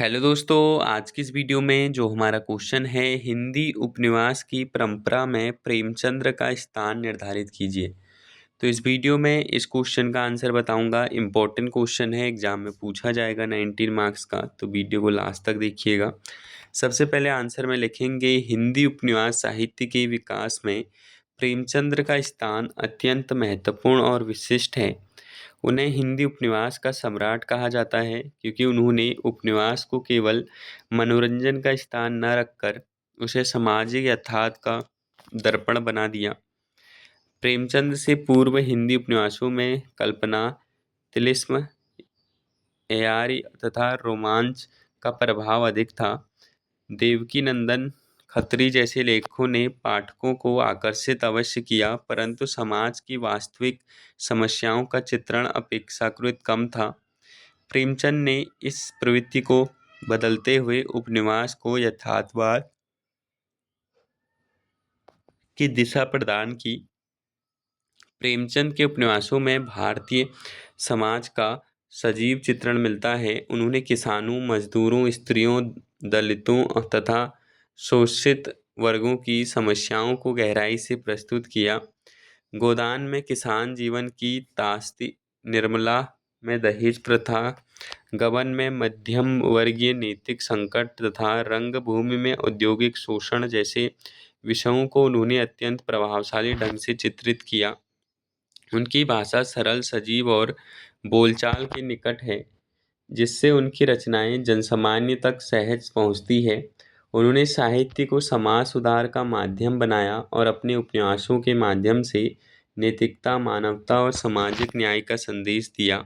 Hello दोस्तों, आज की इस वीडियो में जो हमारा क्वेश्चन है हिंदी उपन्यास की परंपरा में प्रेमचंद्र का स्थान निर्धारित कीजिए। तो इस वीडियो में इस क्वेश्चन का आंसर बताऊंगा। इम्पोर्टेंट क्वेश्चन है, एग्जाम में पूछा जाएगा 19 मार्क्स का, तो वीडियो को लास्ट तक देखिएगा। सबसे पहले आंसर में लिखेंगे हिंदी उपन्यास साहित्य के विकास में प्रेमचंद्र का स्थान अत्यंत महत्वपूर्ण और विशिष्ट है। उन्हें हिंदी उपन्यास का सम्राट कहा जाता है क्योंकि उन्होंने उपन्यास को केवल मनोरंजन का स्थान न रखकर उसे सामाजिक यथार्थ का दर्पण बना दिया। प्रेमचंद से पूर्व हिंदी उपन्यासों में कल्पना, तिलिस्म, एआरी तथा रोमांच का प्रभाव अधिक था। देवकी नंदन खत्री जैसे लेखकों ने पाठकों को आकर्षित अवश्य किया, परंतु समाज की वास्तविक समस्याओं का चित्रण अपेक्षाकृत कम था। प्रेमचंद ने इस प्रवृत्ति को बदलते हुए उपन्यास को यथार्थवाद की दिशा प्रदान की। प्रेमचंद के उपन्यासों में भारतीय समाज का सजीव चित्रण मिलता है। उन्होंने किसानों, मजदूरों, स्त्रियों, दलितों तथा शोषित वर्गों की समस्याओं को गहराई से प्रस्तुत किया। गोदान में किसान जीवन की तास्ती, निर्मला में दहेज प्रथा, गबन में मध्यम वर्गीय नैतिक संकट तथा रंगभूमि में औद्योगिक शोषण जैसे विषयों को उन्होंने अत्यंत प्रभावशाली ढंग से चित्रित किया। उनकी भाषा सरल, सजीव और बोलचाल के निकट है, जिससे उनकी रचनाएं जनसामान्य तक सहज पहुंचती है। उन्होंने साहित्य को समाज सुधार का माध्यम बनाया और अपने उपन्यासों के माध्यम से नैतिकता, मानवता और सामाजिक न्याय का संदेश दिया।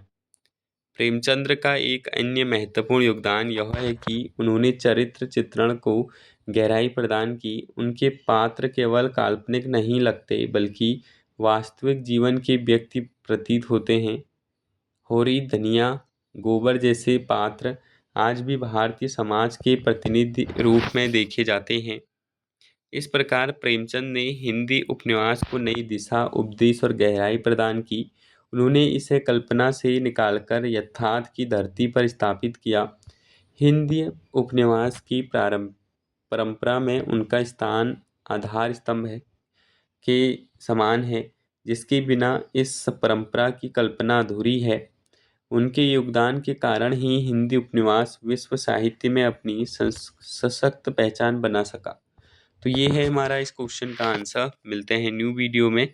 प्रेमचंद्र का एक अन्य महत्वपूर्ण योगदान यह है कि उन्होंने चरित्र चित्रण को गहराई प्रदान की। उनके पात्र केवल काल्पनिक नहीं लगते, बल्कि वास्तविक जीवन के व्यक्ति प्रतीत होते हैं। होरी, धनिया, गोबर जैसे पात्र आज भी भारतीय समाज के प्रतिनिधि रूप में देखे जाते हैं। इस प्रकार प्रेमचंद ने हिंदी उपन्यास को नई दिशा, उपदेश और गहराई प्रदान की। उन्होंने इसे कल्पना से निकालकर यथार्थ की धरती पर स्थापित किया। हिंदी उपन्यास की प्रारंभ परंपरा में उनका स्थान आधार स्तंभ के समान है, जिसके बिना इस परंपरा की कल्पना अधूरी है। उनके योगदान के कारण ही हिंदी उपन्यास विश्व साहित्य में अपनी सशक्त पहचान बना सका। तो ये है हमारा इस क्वेश्चन का आंसर। मिलते हैं न्यू वीडियो में।